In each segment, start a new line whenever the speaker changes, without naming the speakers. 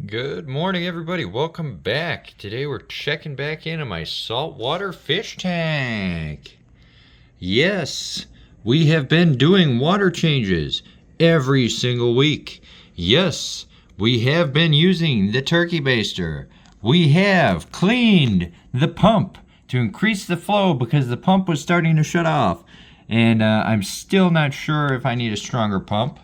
Good morning, everybody. Welcome back. Today we're checking back into my saltwater fish tank. Yes, we have been doing water changes every single week. Yes, we have been using the turkey baster. We have cleaned the pump to increase the flow because the pump was starting to shut off. And I'm still not sure if I need a stronger pump.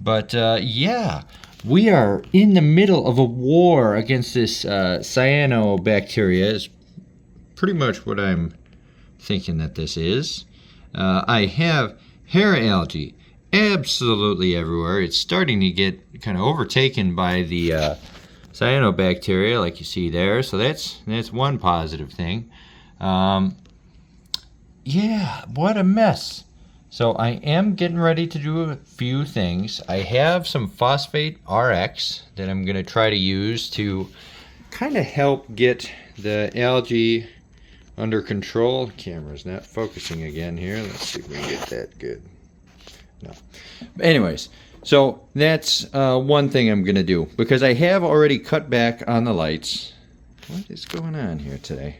But yeah, we are in the middle of a war against this cyanobacteria is pretty much what I'm thinking that this is. I have hair algae absolutely everywhere. It's starting to get kind of overtaken by the cyanobacteria like you see there. So that's one positive thing. Yeah, what a mess. So I am getting ready to do a few things. I have some phosphate RX that I'm going to try to use to kind of help get the algae under control. Camera's not focusing again here. Let's see if we can get that good. No. Anyways, so that's one thing I'm going to do because I have already cut back on the lights. What is going on here today?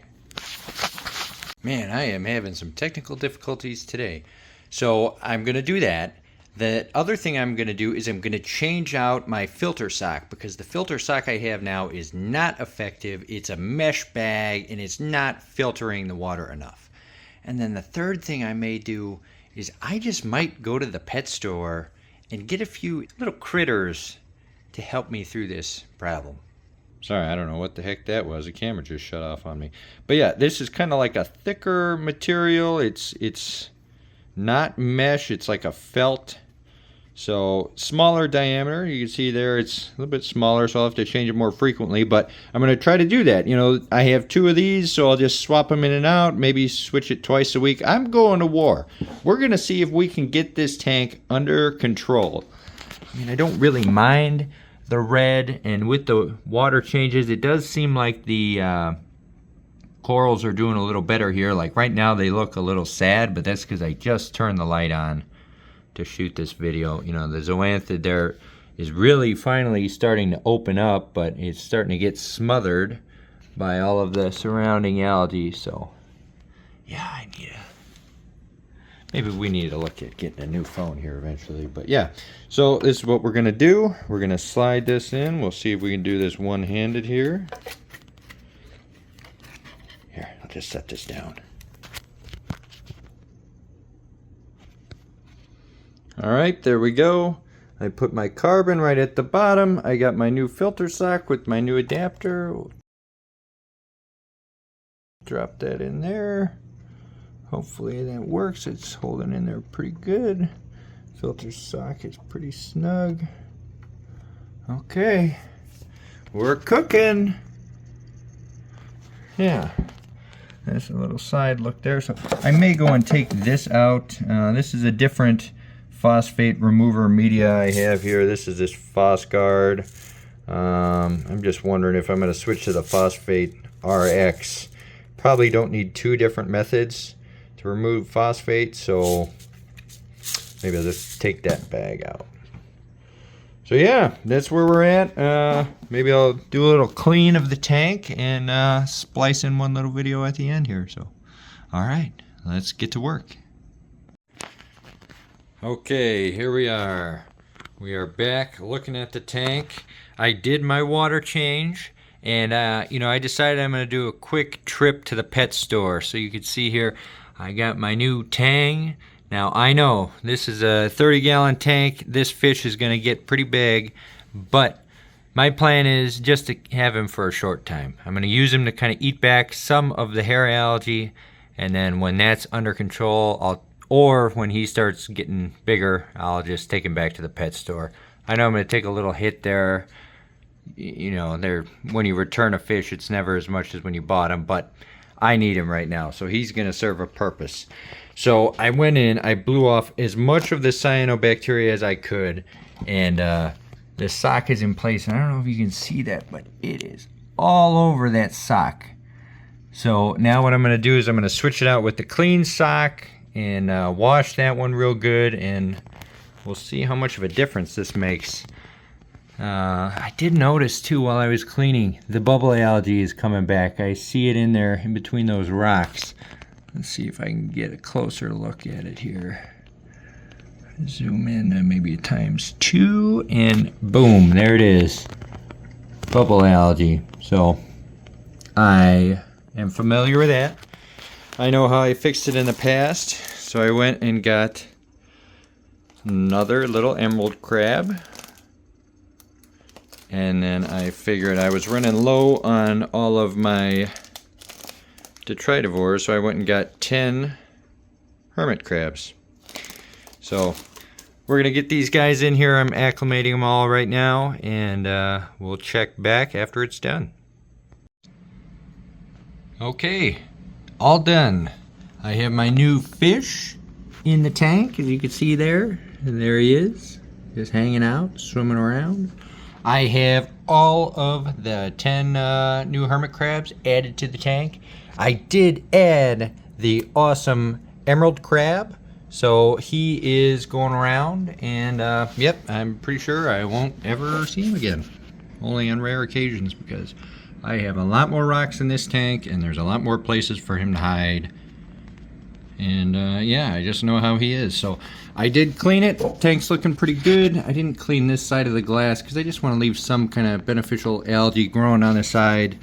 Man, I am having some technical difficulties today. So I'm going to do that. The other thing I'm going to do is I'm going to change out my filter sock because the filter sock I have now is not effective. It's a mesh bag and it's not filtering the water enough. And then the third thing I may do is I just might go to the pet store and get a few little critters to help me through this problem. Sorry, I don't know what the heck that was. The camera just shut off on me. But yeah, this is kind of like a thicker material. It's not mesh, it's like a felt. So smaller diameter. You can see there it's a little bit smaller, so I'll have to change it more frequently. But I'm going to try to do that. You know, I have two of these, so I'll just swap them in and out. Maybe switch it twice a week. I'm going to war. We're going to see if we can get this tank under control. I mean, I don't really mind the red, and with the water changes, it does seem like the corals are doing a little better here. Like right now they look a little sad, but that's because I just turned the light on to shoot this video. You know, the zoanthid there is really finally starting to open up, but it's starting to get smothered by all of the surrounding algae. So yeah, maybe we need to look at getting a new phone here eventually. But yeah, so this is what we're gonna do. We're gonna slide this in. We'll see if we can do this one-handed here. Here, I'll just set this down. All right, there we go. I put my carbon right at the bottom. I got my new filter sock with my new adapter. Drop that in there. Hopefully that works. It's holding in there pretty good. Filter sock is pretty snug. Okay, we're cooking. Yeah. There's a little side look there. So I may go and take this out. This is a different phosphate remover media I have here. This is this PhosGuard. I'm just wondering if I'm going to switch to the phosphate RX. Probably don't need two different methods to remove phosphate, so maybe I'll just take that bag out. So yeah, that's where we're at. Maybe I'll do a little clean of the tank and splice in one little video at the end here. So, all right, let's get to work. Okay, here we are. We are back looking at the tank. I did my water change, and you know, I decided I'm going to do a quick trip to the pet store. So you can see here, I got my new Tang. Now, I know this is a 30-gallon tank. This fish is going to get pretty big, but my plan is just to have him for a short time. I'm going to use him to kind of eat back some of the hair algae, and then when that's under control, or when he starts getting bigger, I'll just take him back to the pet store. I know I'm going to take a little hit there. You know, when you return a fish, it's never as much as when you bought him, but I need him right now, so he's going to serve a purpose. So I went in, I blew off as much of the cyanobacteria as I could, and the sock is in place. And I don't know if you can see that, but it is all over that sock. So now what I'm going to do is I'm going to switch it out with the clean sock and wash that one real good, and we'll see how much of a difference this makes. I did notice too while I was cleaning, the bubble algae is coming back. I see it in there in between those rocks. Let's see if I can get a closer look at it here. Zoom in maybe times 2 and boom, there it is. Bubble algae. So I am familiar with that. I know how I fixed it in the past. So I went and got another little emerald crab. And then I figured I was running low on all of my detritivores, so I went and got 10 hermit crabs. So we're going to get these guys in here. I'm acclimating them all right now, and we'll check back after it's done. Okay, all done. I have my new fish in the tank, as you can see there. And there he is, just hanging out, swimming around. I have all of the 10 new hermit crabs added to the tank. I did add the awesome emerald crab, so he is going around, and yep, I'm pretty sure I won't ever see him again. Only on rare occasions, because I have a lot more rocks in this tank, and there's a lot more places for him to hide. And yeah, I just know how he is. So I did clean it. Tank's looking pretty good. I didn't clean this side of the glass because I just want to leave some kind of beneficial algae growing on the side.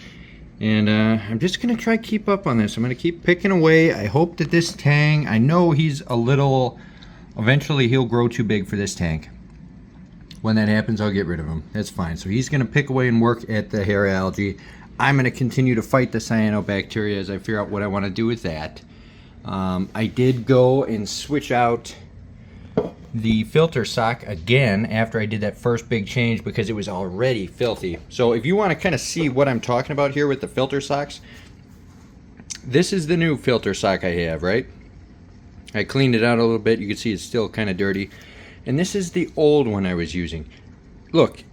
And I'm just going to try to keep up on this. I'm going to keep picking away. I hope that this tang, I know he's a little, eventually he'll grow too big for this tank. When that happens, I'll get rid of him. That's fine. So he's going to pick away and work at the hair algae. I'm going to continue to fight the cyanobacteria as I figure out what I want to do with that. I did go and switch out the filter sock again after I did that first big change because it was already filthy. So if you want to kind of see what I'm talking about here with the filter socks, this is the new filter sock I have, right? I cleaned it out a little bit. You can see it's still kind of dirty. And this is the old one I was using. Look,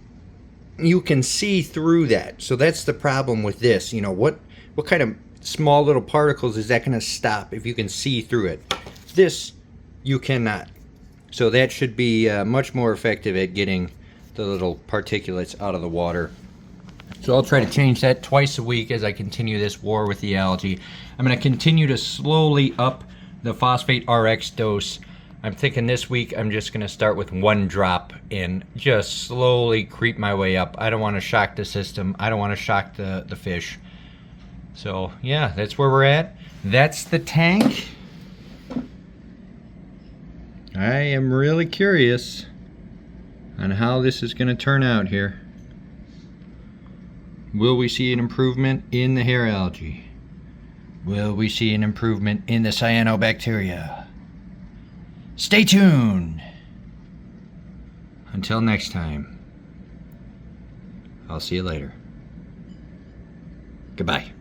you can see through that. So that's the problem with this. You know, what kind of small little particles is that going to stop if you can see through it? This you cannot. So that should be much more effective at getting the little particulates out of the water. So I'll try to change that twice a week as I continue this war with the algae. I'm going to continue to slowly up the phosphate RX dose. I'm thinking this week I'm just going to start with 1 drop and just slowly creep my way up. I don't want to shock the system. I don't want to shock the fish. So yeah, that's where we're at. That's the tank. I am really curious on how this is going to turn out here. Will we see an improvement in the hair algae? Will we see an improvement in the cyanobacteria? Stay tuned. Until next time, I'll see you later. Goodbye.